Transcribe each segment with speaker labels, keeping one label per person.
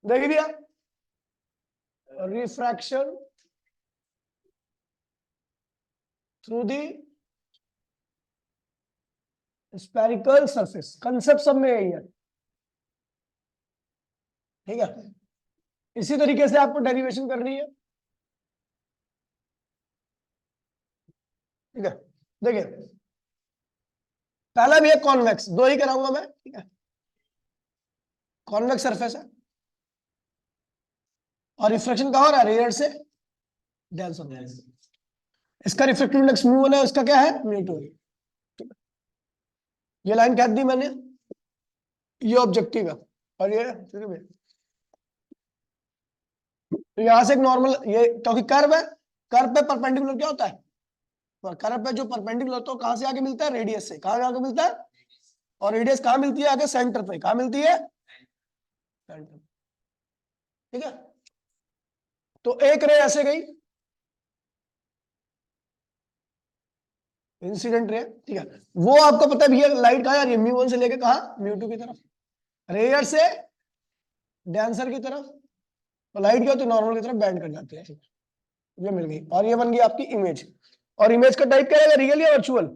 Speaker 1: देखिए भैया, refraction through the spherical surface, concept सब में यही है। ठीक है, इसी तरीके से आपको डेरिवेशन करनी है। ठीक है, देखिए पहला भी है कॉन्वेक्स, दो ही कराऊंगा मैं। ठीक है, कॉन्वेक्स सरफेस है और रिफ्लेक्शन कहां हो रहा है, रेयर से डेंस होता है। इसका रिफ्लेक्टिव इंडेक्स μ1 है, इसका क्या है μ2 है। ये लाइन क्या दी मैंने, ये ऑब्जेक्टिव है और ये ठीक है। तो यहां से एक नॉर्मल, ये क्योंकि कर्व है, कर्व पे परपेंडिकुलर क्या होता है, कर्व पे जो परपेंडिकुलर होता है कहां से आगे मिलता है, रेडियस से। कहां आगे मिलता है, और रेडियस कहां मिलती है, आगे सेंटर पे। कहां मिलती है, सेंटर। ठीक है, तो एक रे ऐसे गई, इंसिडेंट रे। ठीक है, वो आपको पता है भैया लाइट कहां आ रही है, μ1 से लेके कहां, μ2 की तरफ, रेयर से डेंसर की तरफ। तो लाइट क्या होती है, नॉर्मल की तरफ बेंड कर जाती है। ये मिल गई, और ये बन गई आपकी इमेज। और इमेज का टाइप क्या रहेगा, रियल या वर्चुअल,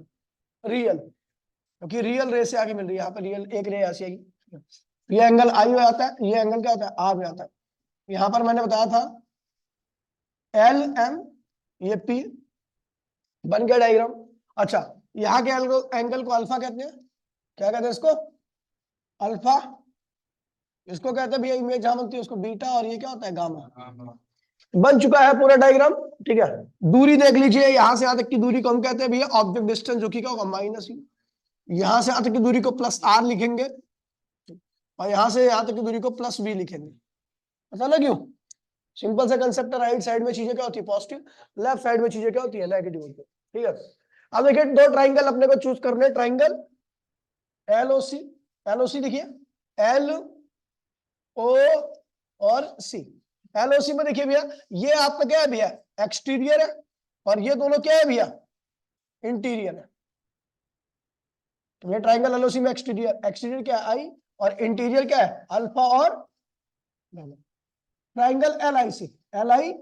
Speaker 1: रियल, क्योंकि रियल रे से आगे मिल रही है। यहाँ पे रियल एक रे ऐसी आएगी, ये एंगल आई में आता है, ये एंगल क्या होता है, आर में आता है। यहाँ पर मैंने बताया था एल एम, ये पी, बन गया डायग्राम। अच्छा, यहाँ के एंगल को अल्फा कहते हैं। क्या कहते हैं इसको, अल्फा। इसको कहते हैं भैया इमेज जहां बनती है उसको बीटा, और ये क्या होता है, गामा। बन चुका है पूरा डायग्राम। ठीक है, दूरी देख लीजिए, यहां से यहां तक की दूरी को हम कहते हैं भैया ऑब्जेक्ट डिस्टेंस, जो कि क्या होगा, माइनस यू। यहां से यहां तक की दूरी को प्लस आर लिखेंगे, और यहां से यहां तक की दूरी को प्लस बी लिखेंगे। पता ना क्यों, सिंपल सा कंसेप्ट है, राइट साइड में चीजें क्या होती है, पॉजिटिव, लेफ्ट साइड में चीजें क्या होती है, नेगेटिव होती है। ठीक है, अब देखिए दो ट्राइंगल अपने को चूज करने, ट्राइंगल एलओसी, एलओसी देखिए, एल ओ और सी। एलओसी में देखिए भैया, ये आपका क्या है भैया, एक्सटीरियर है, और ये दोनों क्या है भैया, इंटीरियर है। तो ये ट्राइंगल एलओसी में एक्सटीरियर, एक्सटीरियर क्या है, आई, और इंटीरियर क्या है, अल्फा और gamma. Triangle L I C, L I,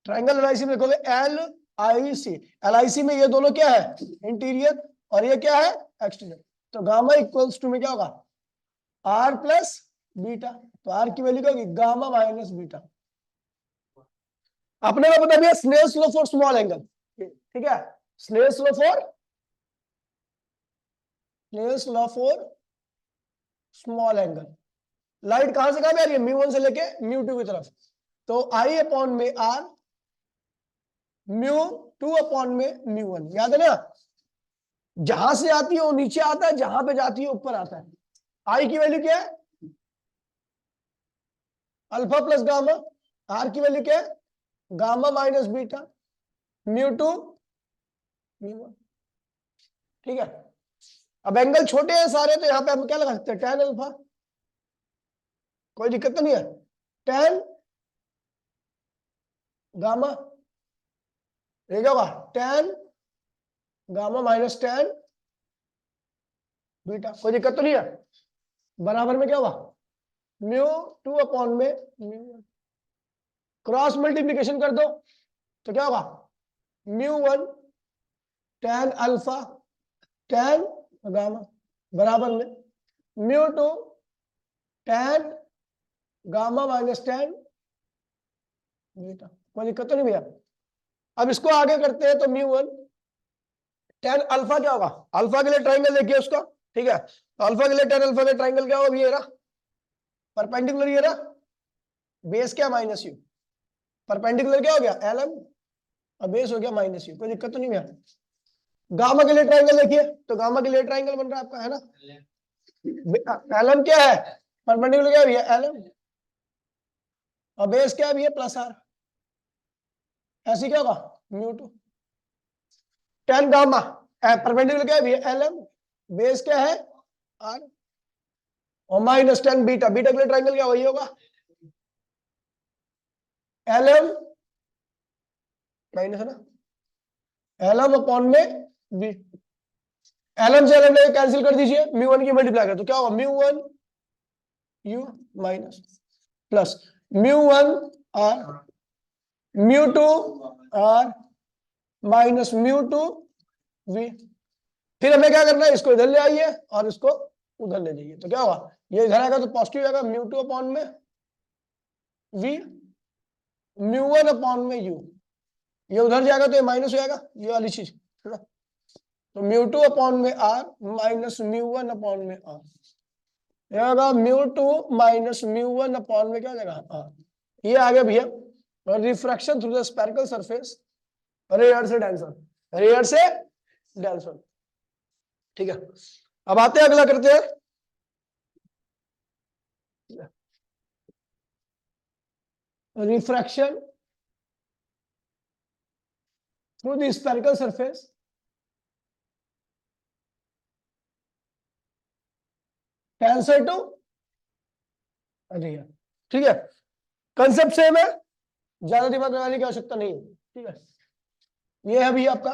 Speaker 1: triangle L I C में देखोगे L I C, L I C में ये दोनों क्या है, इंटीरियर, और ये क्या है, एक्सटीरियर। तो गामा इक्वल्स टू में क्या होगा, आर प्लस बीटा। तो आर की वैल्यू क्या होगी, गामा माइनस बीटा। अपने को पता है Snell's law for small angle. ठीक है, Snell's law for, Snell's law for small angle. Light कहां से कहां पे आ रही है, μ1 से लेके μ2 की तरफ। तो आई अपॉन में आर, μ2 अपॉन में μ1, याद है ना, जहां से आती है वो नीचे आता है, जहां पे जाती है ऊपर आता है। आई की वैल्यू क्या है, अल्फा प्लस गामा, आर की वैल्यू क्या है, गामा माइनस बीटा, μ2 μ1। ठीक है, अब एंगल छोटे हैं सारे, तो यहां पे हम क्या लगा सकते हैं, tan अल्फा, कोई दिक्कत तो नहीं है, tan गामा, ये क्या होगा, tan gamma minus tan beta, कोई दिक्कत तो नहीं है। बराबर में क्या होगा, μ2 अपॉन में μ1, क्रॉस मल्टीप्लीकेशन कर दो तो क्या होगा, μ1 tan अल्फा tan गामा, बराबर में μ2 tan gamma minus tan beta. कोई दिक्कत तो नहीं भैया। अब इसको आगे करते हैं, तो μ1 tan अल्फा क्या होगा, अल्फा के लिए ट्राइंगल देखिए उसका। ठीक है, तो अल्फा के लिए tan अल्फा का ट्राइंगल क्या होगा, ये रहा परपेंडिकुलर, ये रहा बेस क्या, माइनस यू, परपेंडिकुलर क्या हो गया, एल एम, और बेस हो गया माइनस यू। कोई दिक्कत तो नहीं भैया। गामा के लिए ट्राइंगल देखिए, तो गामा के लिए ट्राइंगल बन रहा है आपका, है ना, एल एम क्या है, परपेंडिकुलर क्या है भैया, एल एम, और बेस क्या है भैया, प्लस आर। ऐसे क्या होगा, μ2 tan गामा, परपेंडिकुलर क्या है भैया, एल एम, बेस क्या है, आर, और माइनस tan बीटा, बीटा के लिए ट्राइंगल क्या वही होगा, एल एम माइनस, है ना, एल एम अपॉन में बी, एल एम से एल एम कैंसिल कर दीजिए, μ1 की मल्टीप्लाई कर तो क्या होगा, μ1 u minus, plus μ1 R μ2 R minus μ2 v। फिर हमें क्या करना है, इसको इधर ले आइए और इसको उधर ले जाइए, तो क्या होगा, ये इधर आएगा तो पॉजिटिव आएगा, μ2 अपॉन में v, μ1 अपॉन में u, ये उधर जाएगा तो ये माइनस हो जाएगा, ये वाली चीज है ना। तो μ2 अपॉन में r माइनस μ1 अपॉन में r, ये होगा μ2 माइनस μ1 अपॉन में क्या हो जाएगा r। ये आ गया भैया refraction through the spherical surface, rare से डेंसर, रेयर से डेंसर। ठीक है, अब आते हैं अगला करते हैं, refraction through the spherical surface denser to rare. ठीक है, कंसेप्ट सेम है, ज्यादा दिमाग लगाने की आवश्यकता नहीं है। ठीक है, ये है भैया आपका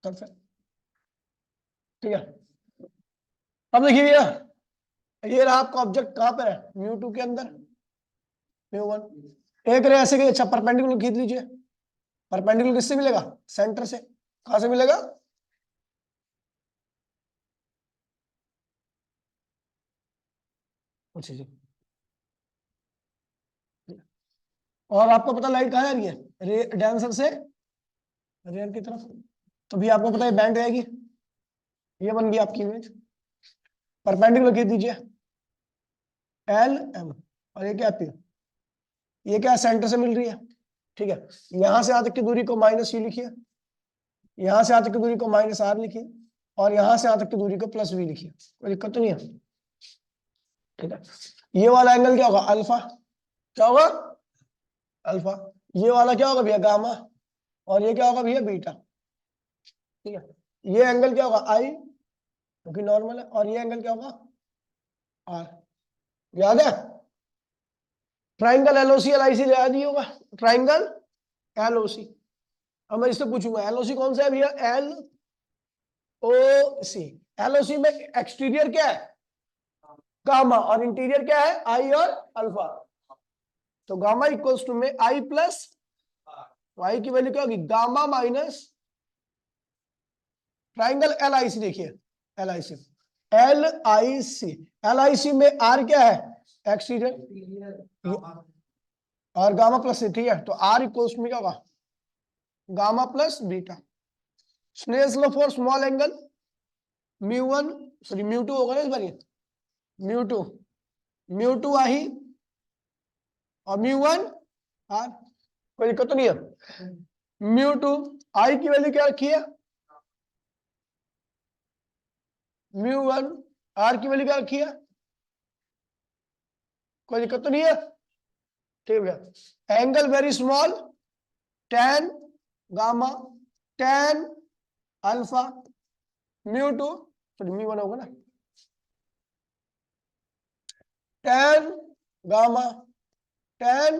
Speaker 1: कंसेप्ट। ठीक है, अब देखिए भैया, ये रहा आपका ऑब्जेक्ट कहां पर है, μ2 के अंदर, μ1 एक रे ऐसे गई, अच्छा परपेंडिकुलर खींच लीजिए, परपेंडिकुलर किससे मिलेगा, सेंटर से, कहां से मिलेगा, अच्छा जी, और आपको पता लाइट कहां जा रही है, रे डेंसर से रेयर की तरफ, तो भी आपको पता है बैंड आएगी, ये बन गई आपकी इमेज, परपेंडिकुलर खींच दीजिए एल एम, और ये क्या पी, ये क्या सेंटर से मिल रही है। ठीक है, यहां से यहां तक की दूरी को माइनस यू लिखिए, यहां से यहां तक की दूरी को माइनस आर लिखिए, और यहां से यहां तक की दूरी को प्लस वी लिखिए, कोई दिक्कत तो नहीं है। ठीक है, ये वाला एंगल क्या होगा, अल्फा, क्या होगा अल्फा, ये वाला क्या होगा भैया गामा, और ये क्या होगा भैया बीटा। ठीक है, ये एंगल क्या होगा आई, क्योंकि नॉर्मल है, और ये एंगल क्या होगा आर, याद है, ट्राइंगल एलओसी एलआईसी याद ही होगा, ट्राइंगल एलओसी। अब मैं इससे पूछूंगा एलओसी कौन सा है भैया, एल ओ सी, एलओसी में एक्सटीरियर क्या है गामा, और इंटीरियर क्या है आई और अल्फा, तो गामा इक्वल्स टू में आई प्लस वाई की वैल्यू क्या होगी, gamma minus triangle L I C, देखिए L I C, L I C, L I C में आर क्या है एक्सटीरियर और गामा प्लस सी। ठीक है, तो आर इक्वल्स टू में क्या होगा gamma plus beta. Snell's law for small angle, μ1 sorry μ2 होगा ना इस बार, ये μ2 μ2 आई और μ1 आर, कोई दिक्कत तो नहीं है। μ2 आई की वैल्यू क्या रखी है, μ1 आर की वैल्यू क्या रखी है, कोई दिक्कत तो नहीं है। ठीक है, angle very small, tan gamma tan alpha μ2 sorry μ1 होगा ना, tan गामा tan,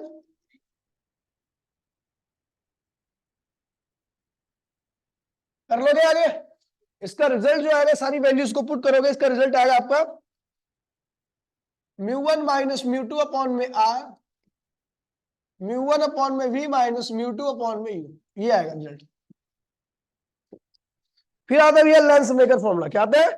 Speaker 1: कर लोगे आगे, इसका रिजल्ट जो आएगा, सारी वैल्यूज को पुट करोगे, इसका रिजल्ट आएगा आपका μ1 माइनस μ2 अपॉन में आर, μ1 अपॉन में v माइनस μ2 अपॉन में u, ये आएगा रिजल्ट। फिर आता है भैया लेंस मेकर फॉर्मूला, क्या आता है,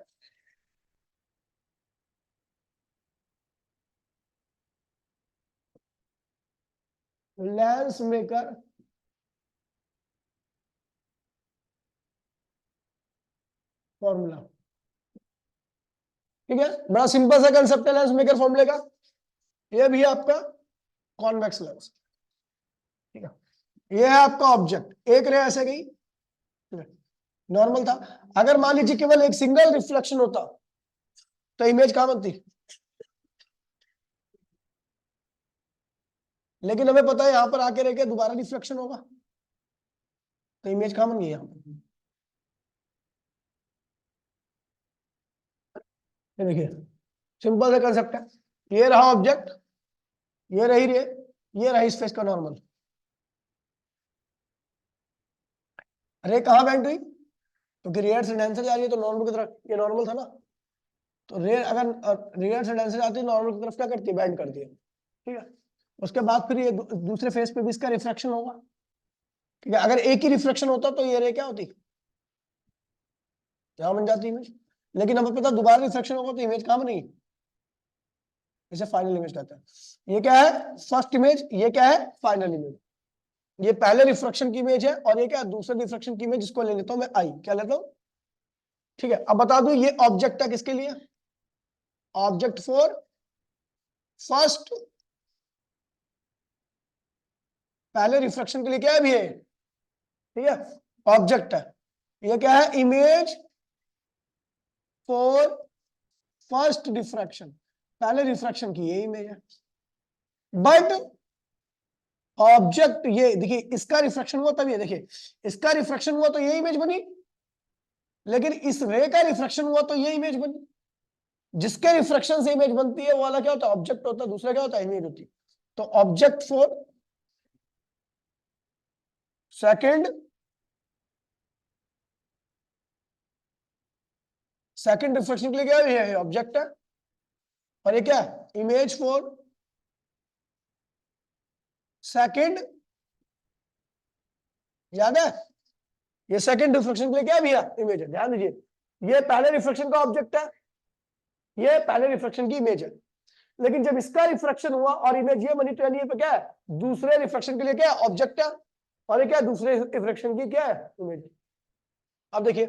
Speaker 1: लेंस मेकर फॉर्मूला। ठीक है, बड़ा सिंपल सा कंसेप्ट है लेंस मेकर फॉर्मूले का, ये भी आपका कॉन्वेक्स लेंस। ठीक है, ये है आपका ऑब्जेक्ट, एक रे ऐसे गई, नॉर्मल था, अगर मान लीजिए केवल एक सिंगल रिफ्लेक्शन होता तो इमेज कहां बनती, लेकिन हमें पता है यहां पर आके रह के दोबारा रिफ्लेक्शन होगा, तो इमेज कहां बन गई यहां पर, ये देखिए सिंपल सा कंसेप्ट है, ये रहा ऑब्जेक्ट, ये रही रे, ये रही स्पेस का नॉर्मल, रे कहां बेंड हुई, क्योंकि रेयर से डेंसर जा रही है तो नॉर्मल की तरफ, ये नॉर्मल था ना, तो रेयर अगर रेयर से डेंसर आती है नॉर्मल की तरफ क्या करती है, बेंड करती है, ठीक है। उसके बाद फिर ये दूसरे फेस पे भी इसका रिफ्रैक्शन होगा, ठीक है। अगर एक ही रिफ्लेक्शन होता तो ये रे क्या होती, यहाँ बन जाती इमेज। लेकिन हमें पता दोबारा रिफ्लेक्शन होगा तो इमेज कहाँ बनेगी, इसे फाइनल इमेज कहते हैं। ये क्या है, फर्स्ट इमेज, ये क्या है, फाइनल इमेज। ये पहले रिफ्रैक्शन की इमेज है और ये क्या है, दूसरे रिफ्रैक्शन की इमेज, जिसको ले लेता हूं मैं आई, क्या लेता हूं, ठीक है। अब बता दूं ये ऑब्जेक्ट है किसके लिए, ऑब्जेक्ट फॉर फर्स्ट, पहले रिफ्रैक्शन के लिए क्या है भी है, ठीक है, ऑब्जेक्ट है। ये क्या है, इमेज फॉर फर्स्ट रिफ्रैक्शन, पहले रिफ्रैक्शन की ये इमेज है। बट ऑब्जेक्ट, ये देखिए इसका रिफ्रैक्शन हुआ तब, ये देखिए इसका रिफ्रैक्शन हुआ तो ये इमेज बनी, लेकिन इस रे का रिफ्रैक्शन हुआ तो ये इमेज बनी। जिसके रिफ्रैक्शन से इमेज बनती है वो वाला क्या होता है, ऑब्जेक्ट होता है, दूसरा क्या होता है, इमेज होती है। तो object for second, second refraction के लिए क्या है, ऑब्जेक्ट है। और ये क्या है, इमेज फॉर सेकंड, याद है, ये सेकंड रिफ्लेक्शन के लिए क्या है भैया, इमेज है। ध्यान दीजिए ये पहले रिफ्लेक्शन का ऑब्जेक्ट है, ये पहले रिफ्लेक्शन की इमेज है। लेकिन जब इसका रिफ्लेक्शन हुआ और इमेज ये बनी तो यानी ये पे क्या है, दूसरे रिफ्लेक्शन के लिए क्या है, ऑब्जेक्ट है। और ये क्या है, दूसरे रिफ्लेक्शन की क्या है, इमेज। अब देखिए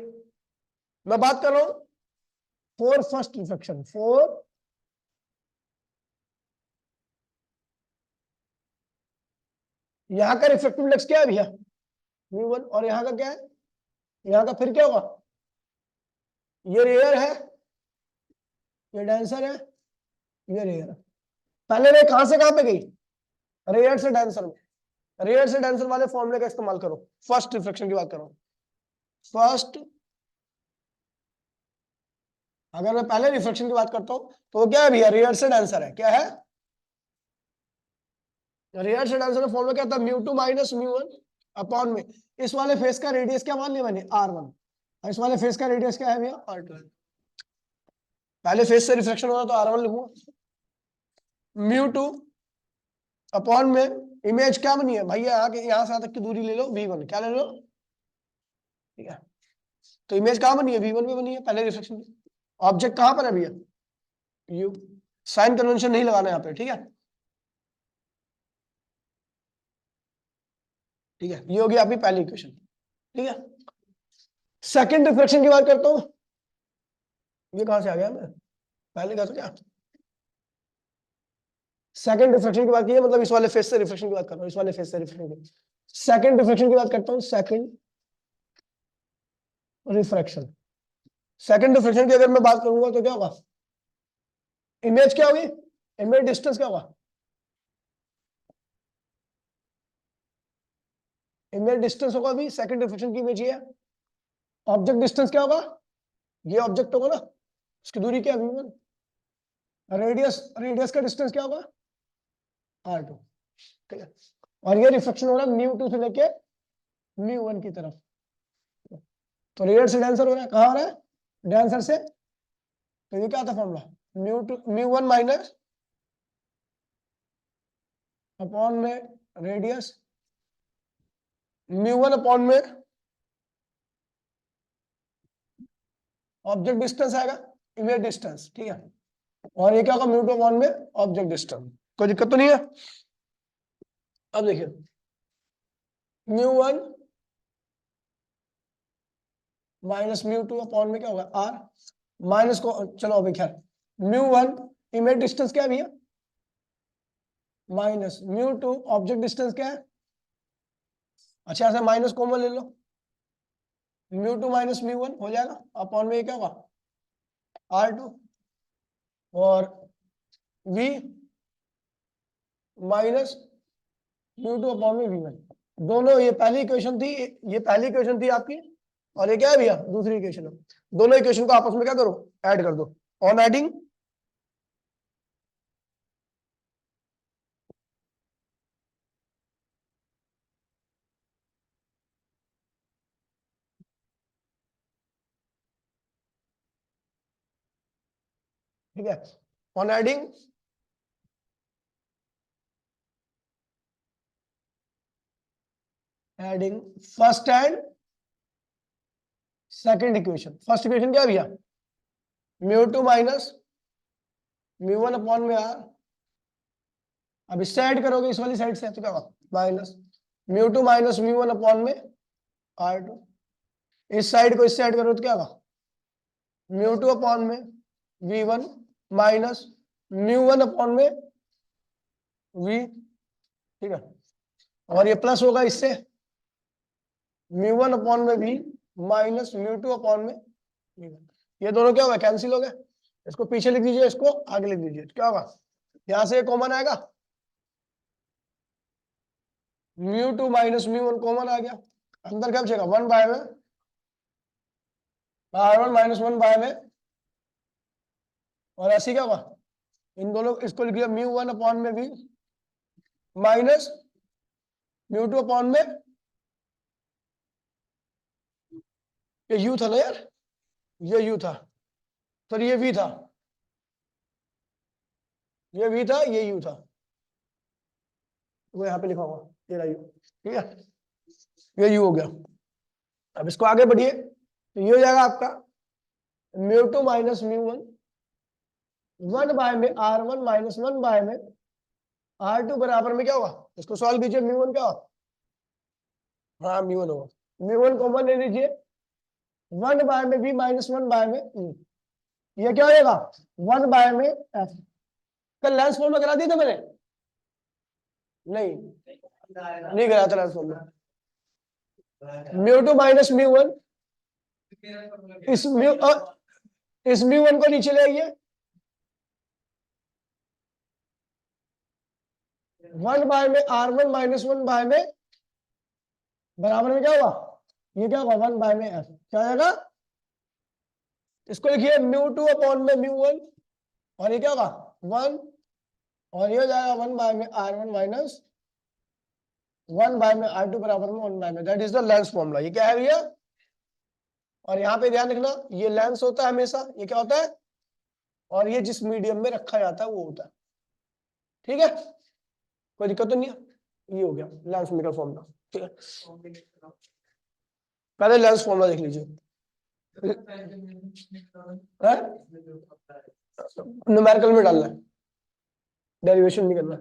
Speaker 1: मैं बात कर रहा हूं फोर फर्स्ट रिफ्लेक्शन, फोर यहां का रिफ्लेक्टिव इंडेक्स क्या है भैया, म्यू 1, और यहां का क्या है, यहां का फिर क्या होगा, ये रेयर है, ये डेंसर है, ये रेयर है। पहले रे कहां से कहां पे गई, रेयर से डेंसर में। रेयर से डेंसर वाले फॉर्मूले का इस्तेमाल करो, फर्स्ट रिफ्लेक्शन की बात करो। फर्स्ट, अगर मैं पहले रिफ्लेक्शन की बात करता हूं तो वो क्या है भैया, रेयर से डेंसर है, क्या है, रेयर से डेंसर का फॉर्मूला क्या था, म्यू 2 माइनस म्यू 1 अपॉन में इस वाले फेस का रेडियस क्या मान लिया मैंने, R1, और इस वाले फेस का रेडियस क्या है भैया, R2। पहले फेस से रिफ्लेक्शन होगा तो R1 लिखूंगा, म्यू 2 अपॉन में इमेज क्या बनी है भैया, यहां से यहां तक की दूरी ले लो V1, क्या ले लो, ठीक है। तो इमेज कहां बनी है, V1 में बनी है पहले रिफ्लेक्शन में। ऑब्जेक्ट कहां पर है भैया, यू। साइन कन्वेंशन नहीं लगाना यहाँ पे, ठीक है, ठीक है। ये होगी आपकी पहली इक्वेशन, ठीक है। सेकंड रिफ्लेक्शन की बात करता हूं, ये कहां से आ गया, मैं पहले कहा था क्या, सेकंड रिफ्लेक्शन की बात की है, मतलब इस वाले फेस से रिफ्लेक्शन की बात कर रहा हूं, इस वाले फेस से रिफ्लेक्शन की, सेकंड रिफ्लेक्शन की बात करता हूं, सेकंड रिफ्रैक्शन। सेकंड रिफ्लेक्शन की अगर मैं बात करूंगा तो क्या होगा, इमेज क्या होगी, इमेज डिस्टेंस क्या होगा, इमेज डिस्टेंस होगा अभी सेकंड रिफ्लेक्शन की इमेज ये है। ऑब्जेक्ट डिस्टेंस क्या होगा, ये ऑब्जेक्ट होगा ना, उसकी दूरी क्या है V1, रेडियस, रेडियस का डिस्टेंस क्या होगा, R2, ठीक है। और ये रिफ्लेक्शन हो रहा है म्यू 2 से लेके म्यू 1 की तरफ। तो रेडियल से डेंसर हो रहा है, कहां हो रहा है, डेंसर से। तो ये क्या था फॉर्मूला, म्यू 1 माइनस अपॉन में रेडियस, म्यू 1 अपॉन में ऑब्जेक्ट डिस्टेंस आएगा, इमेज डिस्टेंस, ठीक है। और ये क्या होगा, म्यू 2 अपॉन में ऑब्जेक्ट डिस्टेंस। कोई दिक्कत तो नहीं है। अब देखिए म्यू 1 माइनस म्यू 2 अपॉन में क्या होगा, आर, माइनस को चलो अभी खैर, म्यू 1 इमेज डिस्टेंस क्या है भैया, माइनस म्यू 2 ऑब्जेक्ट डिस्टेंस क्या है, अच्छा ऐसे माइनस कॉमन ले लो, म्यू 2 माइनस म्यू 1 हो जाएगा, अपॉन में ये क्या होगा, R2, और V माइनस म्यू 2 अपॉन में V1। दोनों, ये पहली इक्वेशन थी, ये पहली इक्वेशन थी आपकी, और ये क्या है भैया, दूसरी इक्वेशन है। दोनों इक्वेशन को आपस में क्या करो, ऐड कर दो। ऑन एडिंग ठीक है, on adding first and second equation. First equation क्या भैया, mu two minus mu one upon में आर। अब इससे ऐड करोगे इस वाली साइड से तो क्या होगा, minus mu two minus mu one upon में आर टू। इस साइड को इससे ऐड करो तो क्या होगा, म्यू टू अपॉन में V one minus mu one upon में वी। ठीक है, और ये प्लस होगा इससे म्यू वन अपॉन में V minus mu two upon में वी वन। ये दोनों क्या होगा, कैंसिल हो गए। इसको पीछे लिख दीजिए, इसको आगे लिख दीजिए, क्या होगा, यहां से कॉमन आएगा, mu two minus mu one common आ गया, अंदर क्या बचेगा, वन बाय में R one minus one by में, और ऐसे क्या होगा, इन दोनों इसको लिख दिया म्यू वन अपॉन में V minus mu two upon में, ये यू था ना यार, ये यू था, फिर ये वी था, ये वी था, ये यू था, वो यहाँ पे लिखा होगा, ये रहा यू। ठीक है, ये यू हो गया। अब इसको आगे बढ़िए तो ये हो जाएगा आपका mu two minus mu one, one by में R one minus one by में आर टू बराबर में क्या होगा, इसको सॉल्व कीजिए, म्यू वन क्या होगा, हाँ म्यू वन होगा, म्यू वन कॉमन ले लीजिए, वन बाय में वी माइनस वन बाय में ये क्या होगा, वन बाय में एफ। कल लेंस फॉर्मूला करा दिया था मैंने, नहीं नहीं कराया था lens formula. Mu two minus mu one, इस म्यू वन को नीचे ले आइए, वन बाय में R one minus one by में बराबर में क्या हुआ, ये क्या होगा, वन बाय में एफ। क्या आएगा, इसको लिखिए म्यू टू अपॉन में म्यू वन, और ये क्या होगा वन, और ये हो जाएगा वन बाय में R one minus one by में आर टू बराबर में वन बाय में, that is the lens formula. ये क्या है भैया, और यहाँ पे ध्यान रखना ये लेंस होता है हमेशा, ये क्या होता है, और ये जिस मीडियम में रखा जाता है वो होता है। ठीक है, कोई दिक्कत तो नहीं है, ये हो गया लेंस मेकर फॉर्मूला। ठीक है, पहले लेंस फॉर्मूला देख लीजिए, न्यूमेरिकल में डालना है, डेरिवेशन नहीं करना।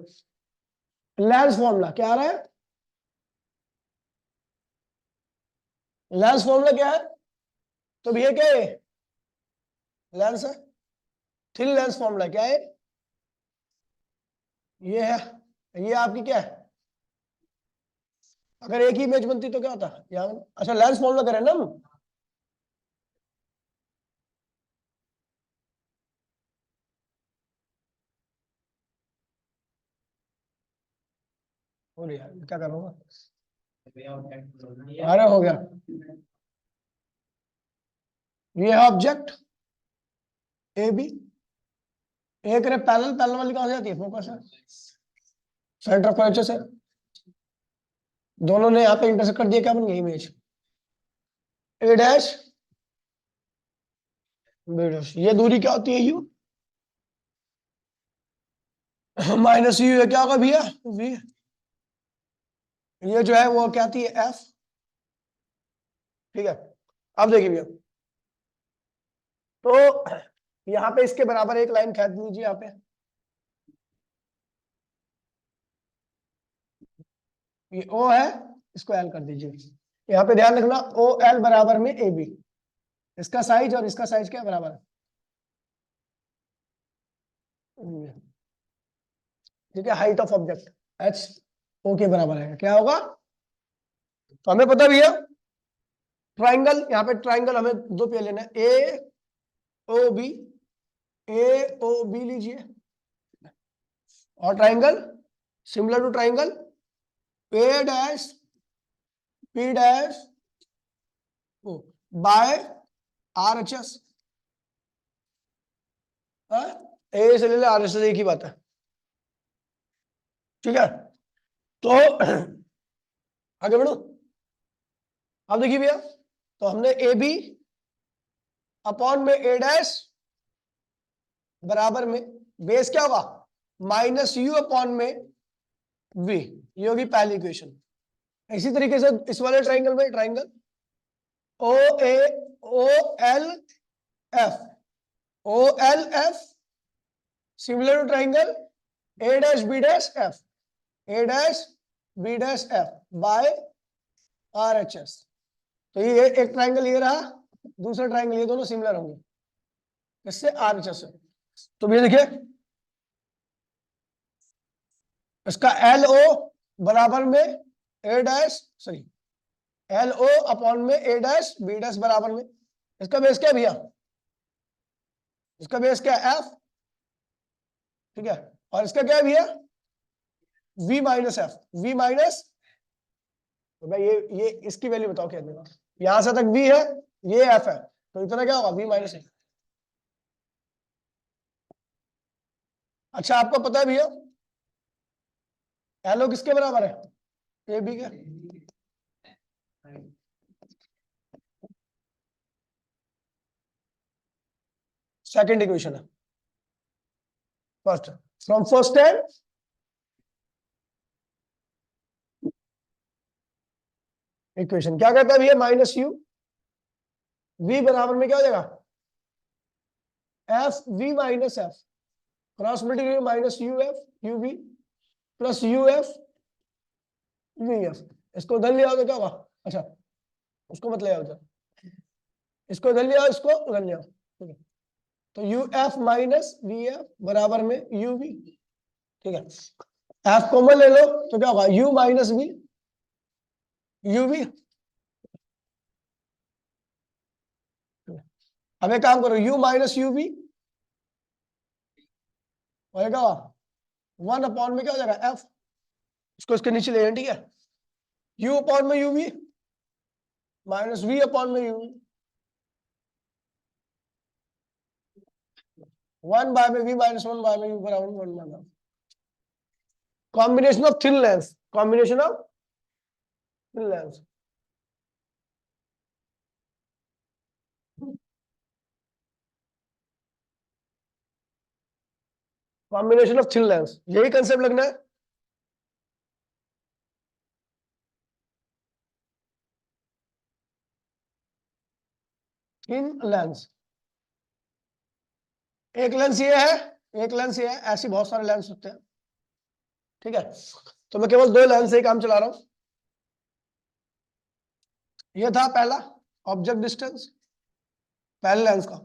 Speaker 1: लेंस फॉर्मूला क्या आ रहा है, लेंस फॉर्मूला क्या है, तो भैया क्या है, लेंस है, थिन लेंस फॉर्मूला क्या है, ये है, ये आपकी क्या है, अगर एक ही इमेज बनती तो क्या होता है यहाँ, अच्छा लेंस फॉर्मूला करें ना हम, हो यार क्या करूँगा, अरे हो गया, ये है ऑब्जेक्ट ए बी, एक रे पैरेलल, पैरेलल वाली कहां से आती है, फोकस है, सेंटर ऑफ कर्वेचर से, दोनों ने यहाँ पे इंटरसेक्ट कर दिया, क्या बन गई image A dash B dash. ये दूरी क्या होती है यू, माइनस यू, क्या होगा भैया वी, ये जो है वो क्या आती है एफ। ठीक है, अब देखिए भैया, तो यहाँ पे इसके बराबर एक लाइन खींच लीजिए, यहाँ पे ये ओ है, इसको एल कर दीजिए, यहाँ पे ध्यान रखना ओ एल बराबर में ए बी, इसका साइज और इसका साइज क्या बराबर है, ठीक है, height of object H O के बराबर है, क्या होगा, तो हमें पता भैया ट्राइंगल, यहाँ पे ट्राइंगल हमें दो पे लेना है, ए ओ बी, ए ओ बी लीजिए, और triangle similar to triangle A dash P dash O by R H S, A से ले ले आर एच एस, एक ही बात है। ठीक है, तो आगे बढ़ो, अब देखिए भैया, तो हमने ए बी अपॉन में ए डैश बराबर में बेस क्या होगा, माइनस यू अपॉन में वी, ये होगी पहली इक्वेशन। इसी तरीके से इस वाले ट्राइंगल में triangle O A O L F, O L F similar to triangle A dash B dash F, A dash B dash F by R H S. तो ये एक ट्राइंगल ये रहा, दूसरा ट्राइंगल, ये दोनों सिमिलर होंगे इससे आर एच एस से। तो ये देखिए इसका एल ओ बराबर में A dash, sorry L O upon में ए डैश बी डैश बराबर में, इसका बेस क्या है भैया, इसका बेस क्या है एफ, ठीक है, और इसका क्या है भैया v minus F, v minus, तो भाई ये इसकी वैल्यू बताओ क्या देगा, यहां से तक v है, ये f है, तो इतना क्या होगा v माइनस एफ। अच्छा आपको पता है भैया एलो किसके बराबर है, ए बी के। सेकंड इक्वेशन है, first from first and equation क्या कहता है भैया, माइनस यू v बराबर में क्या हो जाएगा F v minus F, cross multiply minus U F U V plus U F V F, इसको उधर ले आओ तो क्या होगा, अच्छा उसको मत ले आओ उधर, इसको उधर ले आओ, इसको उधर ले आओ, ठीक है, तो U F minus V F बराबर में यू वी, ठीक है, एफ कॉमन ले लो तो क्या होगा U minus V U V. अब एक काम करो u माइनस यू वी होगा वन अपॉन में क्या हो जाएगा f, इसको इसके नीचे ले लें, ठीक है, u अपॉन में u v minus v upon में यू, वन बाय में v माइनस वन बाय में u बराबर वन माना, combination of thin lens, combination of thin lens, combination of thin lens, यही कंसेप्ट लगना है। थिन लेंस, एक लेंस ये है, एक लेंस ये है, ऐसे बहुत सारे लेंस होते हैं, ठीक है, तो मैं केवल दो लेंस से ही काम चला रहा हूं। ये था पहला ऑब्जेक्ट डिस्टेंस पहले लेंस का,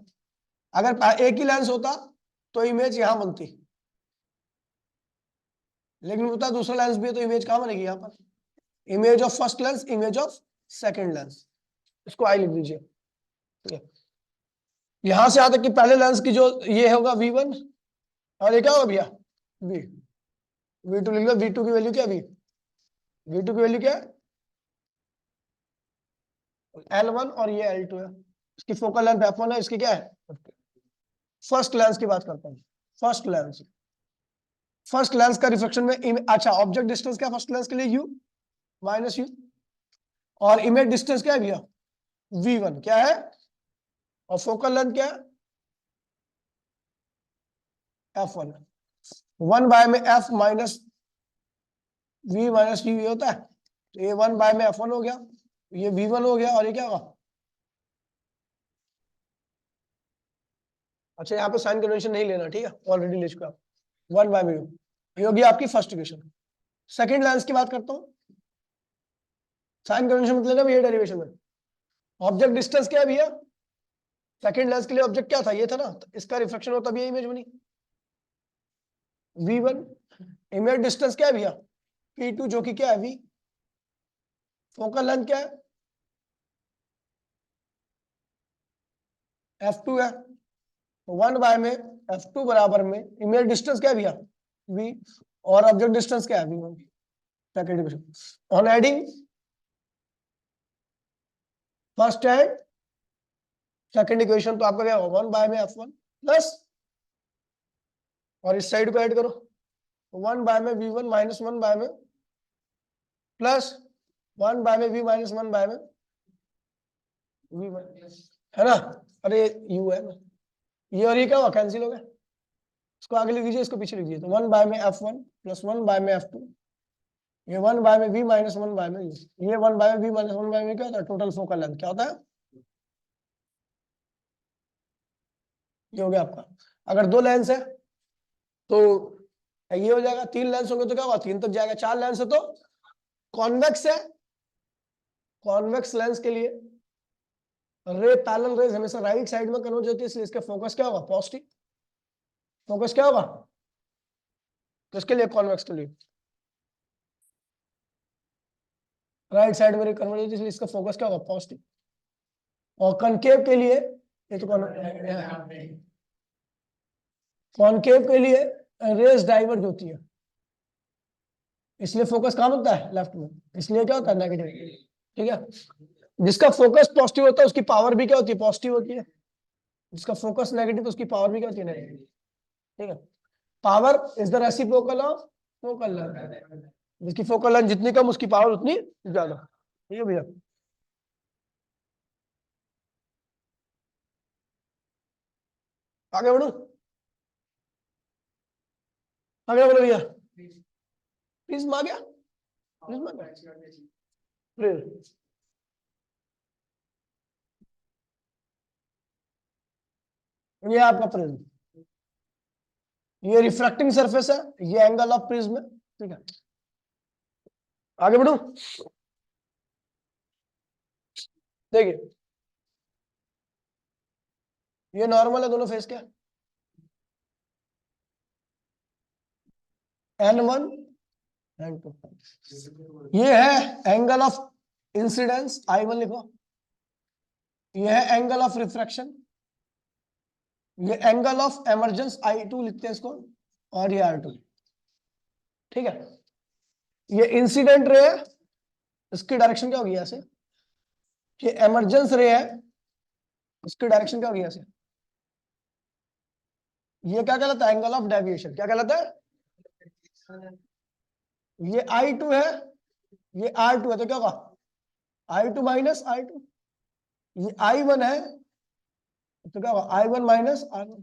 Speaker 1: अगर एक ही लेंस होता तो इमेज यहां बनती, लेकिन होता दूसरा लेंस भी है तो इमेज कहां बनेगी, यहां पर, image of first lens, image of second lens, इसको आई लिख दीजिए, ठीक है, यहां से यहां तक कि पहले लेंस की जो ये होगा V1 और ये क्या होगा भैया V, V2 लिख लो, V2 की वैल्यू क्या है V2 की वैल्यू क्या है L1 और ये L2 है, इसकी फोकल लेंथ F1 है, इसकी क्या है, फर्स्ट लेंस की बात करता हूँ, फर्स्ट लेंस, फर्स्ट लेंस का रिफ्लेक्शन में अच्छा ऑब्जेक्ट डिस्टेंस क्या फर्स्ट लेंस के लिए u माइनस यू, और इमेज डिस्टेंस क्या है भैया V1 क्या है, और फोकल लेंथ क्या है F1, वन बाय में F minus V minus you होता है, तो ये वन बाय में F1 हो गया, ये V1 हो गया, और ये क्या होगा, अच्छा यहाँ पे साइन कन्वेंशन नहीं लेना, ठीक है, ऑलरेडी ले चुका, वन बाय में ये होगी आपकी फर्स्ट इक्वेशन। सेकंड लेंस की बात करता हूँ, साइन कन्वेंशन मतलब लेना ये डेरिवेशन में, ऑब्जेक्ट डिस्टेंस क्या है भैया, सेकंड लेंस के लिए ऑब्जेक्ट क्या था, ये था ना, तो इसका रिफ्लेक्शन होता भी इमेज बनी V1, इमेज डिस्टेंस क्या है भैया P2 जो कि क्या है V, फोकल लेंथ क्या है F2 है, वन बाय में F2 बराबर में इमेज डिस्टेंस क्या है भैया V, और ऑब्जेक्ट डिस्टेंस क्या है V1, second equation, on adding first and second equation तो आपका क्या होगा वन बाय में F1 प्लस, और इस साइड को ऐड करो वन बाय में V1 माइनस वन बाय में प्लस वन बाय में V माइनस वन बाय में V1, है ना, अरे U है ना, ये और ये क्या हुआ कैंसिल हो गया, इसको आगे लिख दीजिए, इसको पीछे लिख दीजिए। तो 1 बाय में F1 प्लस 1 बाय में F2, ये 1 बाय में V माइनस 1 बाय में ये 1 बाय में V माइनस 1 बाय में क्या होता है? टोटल फोकल लेंथ क्या होता है? ये हो गया आपका। अगर 2 लेंस है तो ये हो जाएगा, 3 लेंस होंगे तो क्या होगा? 3 तक जाएगा, 4 लेंस है तो कॉन्वेक्स है। कॉन्वेक्स लेंस के लिए रे पैरेलल रेज हमेशा राइट साइड में कन्वर्ज होती है, इसलिए इसका फोकस क्या होगा? पॉजिटिव। फोकस क्या होगा? तो इसके लिए कॉन्वेक्स के लिए राइट साइड में कन्वर्ज होती है, इसलिए इसका फोकस क्या होगा? पॉजिटिव। और कनकेव के लिए ये तो कॉनकेव के लिए रेज डाइवर्ज होती है, इसलिए फोकस कहाँ होता है? लेफ्ट में, इसलिए क्या होता है? नेगेटिव। ठीक है, जिसका फोकस पॉजिटिव होता है उसकी पावर भी क्या होती है? पॉजिटिव होती है। जिसका फोकस नेगेटिव तो उसकी पावर भी क्या होती है? नेगेटिव। ठीक है, power is the reciprocal of focal length. जिसकी फोकल लेंथ जितनी कम उसकी पावर उतनी ज्यादा। ठीक है भैया, आगे बढ़ो, आगे बढ़ो भैया। प्रिज्म आ गया, प्रिज्म आ गया, प्रिज्म। ये आपका प्रिज्म, ये रिफ्रैक्टिंग सरफेस है, ये एंगल ऑफ प्रिज्म है। ठीक है, आगे बढ़ो। देखिए ये नॉर्मल है, दोनों फेस क्या? N1 N2। ये है एंगल ऑफ इंसिडेंस I1 लिखो, ये है एंगल ऑफ रिफ्रैक्शन, ये एंगल ऑफ एमर्जेंस I2 लिखते हैं इसको, और ये R2। ठीक है, ये इंसिडेंट रे है, इसकी डायरेक्शन क्या होगी? ऐसे। ये एमर्जेंस रे है, इसकी डायरेक्शन क्या होगी? ऐसे। ये क्या कहलाता है? Angle of deviation. क्या कहलाता है? ये I2 है, ये R2 है, तो क्या होगा? I2 minus I2। ये I1 है, तो क्या होगा? I1 minus R1।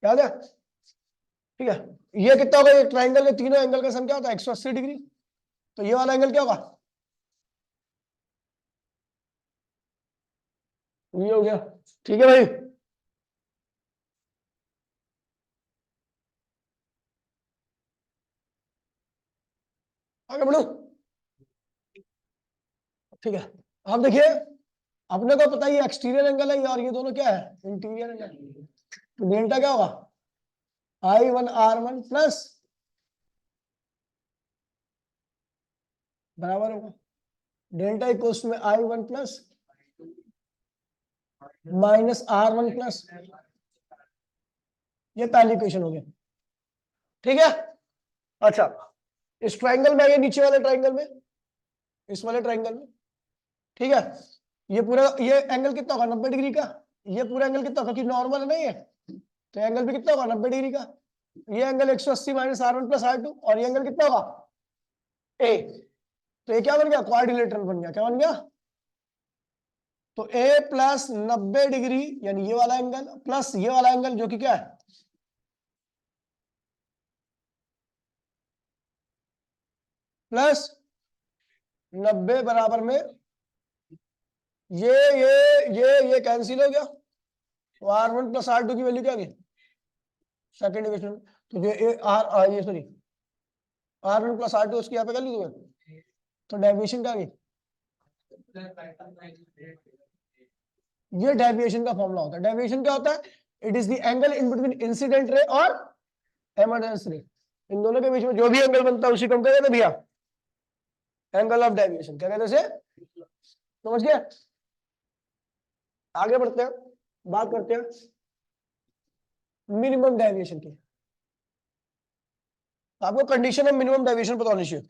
Speaker 1: क्या हो गया? ठीक है, ये कितना होगा? ये ट्राइंगल के तीनों एंगल का सम क्या होता है? 180 डिग्री। तो ये वाला एंगल क्या होगा? ये हो गया। ठीक है भाई, आगे बढ़ो। ठीक है, अब देखिए, अपने को पता है एक्सटीरियर एंगल है और ये दोनों क्या है? Interior angle. तो डेल्टा क्या होगा? I1R1 प्लस बराबर होगा डेल्टा इक्वल्स में I1 plus minus R1 plus. ये पहली इक्वेशन हो गई। ठीक है, अच्छा, इस ट्राइंगल में आइए, नीचे वाले ट्राइंगल में, इस वाले ट्राइंगल में। ठीक है, ये पूरा ये एंगल कितना होगा? 90 डिग्री का। ये पूरा एंगल कितना होगा? कि नॉर्मल नहीं है, तो एंगल भी कितना होगा? 90 डिग्री का। ये angle 180 minus R1 plus R2, और ये एंगल कितना होगा? ए। तो ये क्या बन गया? क्वाड्रिलेटरल बन गया। क्या बन गया? तो ए प्लस 90 डिग्री यानी ये वाला एंगल प्लस ये वाला एंगल जो कि क्या है? प्लस 90 बराबर में ये कैंसिल हो गया, तो R1 प्लस R2 की वैल्यू क्या आ गई? Second equation. तो ये सॉरी R1 प्लस R2 उसकी यहाँ पे कर ली तुम्हें, तो डेविएशन क्या आ गई? ये डेविएशन का फॉर्मूला होता है। डेविएशन क्या होता है? It is the angle in between incident ray और एमर्जेंस रे। इन दोनों के बीच में जो भी एंगल बनता है उसी को हम कहते हैं भैया एंगल ऑफ डेविएशन। क्या कहते हैं? समझ गए? आगे बढ़ते हैं, बात करते हैं मिनिमम डेविएशन की। आपको कंडीशन है मिनिमम डेविएशन पता होनी चाहिए।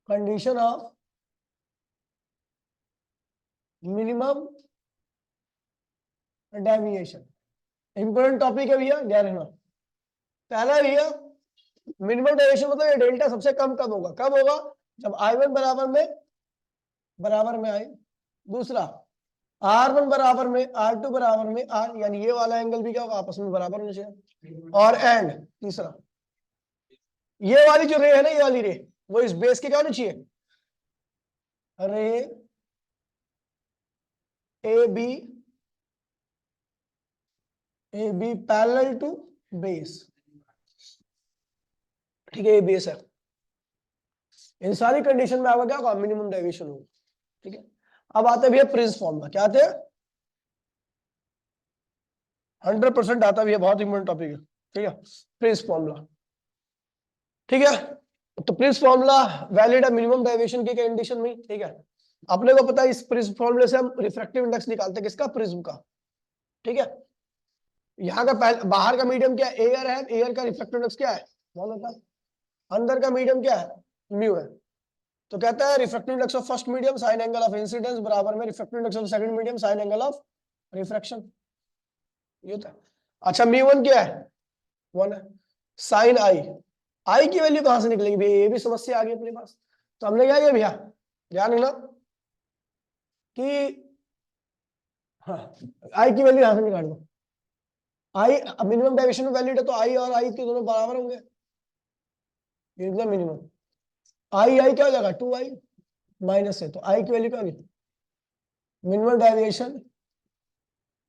Speaker 1: Condition of minimum deviation important topic है भैया, ध्यान रखना। पहला भैया मिनिमम डेविएशन मतलब ये डेल्टा सबसे कम कब होगा? कब होगा? जब I1 बराबर में आई। दूसरा, R1 बराबर में R2 बराबर में R, यानी ये वाला एंगल भी क्या होगा, आपस में बराबर होना चाहिए। और एंड तीसरा, ये वाली जो रे है ना, ये वाली रे, वो इस बेस के क्या होनी चाहिए, ray A B parallel to base, ठीक है, ये बेस है। इन सारी कंडीशन में आपका क्या होगा, मिनिमम डेविएशन होगा, ठीक है। अब आते हैं भैया प्रिंस फॉर्मूला, क्या आते हैं, 100% आता भी है, बहुत इंपॉर्टेंट टॉपिक है, ठीक है। प्रिंस फॉर्मूला, ठीक है। तो प्रिंस फॉर्मूला वैलिड है मिनिमम डेविएशन की कंडीशन में, ठीक है। अपने को पता है इस प्रिज्म फॉर्मूले से हम रिफ्रैक्टिव इंडेक्स निकालते हैं, किसका, प्रिज्म का, ठीक है। यहाँ का बाहर का मीडियम क्या है, एयर है, एयर का रिफ्रैक्टिव इंडेक्स क्या है, कौन होता है, अंदर का मीडियम क्या है, म्यू है। तो कहता है refractive index of first medium sign angle of incidence बराबर में refractive index of second medium sign angle of refraction, ये होता है। अच्छा म्यू1 क्या है, 1 है। साइन आई की वैल्यू कहां से निकलेगी भैया, ये भी समस्या आ गई अपने पास। तो हमने क्या किया भैया, ध्यान रखना कि हाँ, आई की वैल्यू यहां से निकाल दो, आई मिनिमम डेविएशन में वैलिड है, तो आई और आई के दोनों बराबर होंगे, एकदम मिनिमम। आई आई क्या हो जाएगा, 2i माइनस है, तो आई की वैल्यू क्या होगी, मिनिमम डेविएशन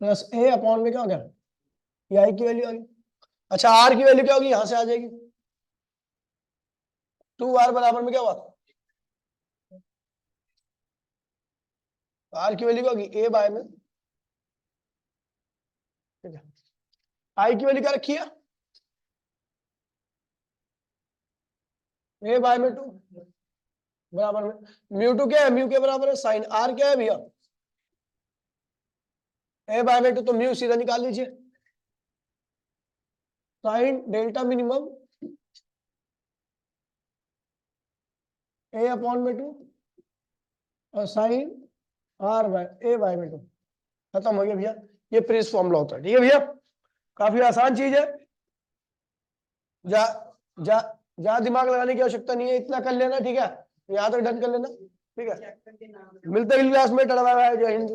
Speaker 1: प्लस ए अपॉन में क्या हो गया, ये आई की वैल्यू आ गई। अच्छा आर की वैल्यू क्या होगी, यहां से आ जाएगी, 2r बराबर में क्या हुआ, आर की वैल्यू क्या होगी, ए बाय में, ठीक है। आई की वैल्यू क्या रखी है, ए बाय में 2 बराबर में म्यू 2 क्या है, म्यू के बराबर है साइन, आर क्या है भैया, ए बाय में 2, तो म्यू सीधा निकाल लीजिए, sine delta minimum A upon में 2 और sine r by A by में 2, खत्म हो गया भैया। ये प्रिंस फॉर्मूला होता है, ठीक है भैया, काफी आसान चीज है, जा जा जा दिमाग लगाने की आवश्यकता नहीं है, इतना कर लेना, ठीक है, यहाँ तक डन कर लेना, ठीक है। मिलते हैं क्लास में, टड़वा है जय हिंद।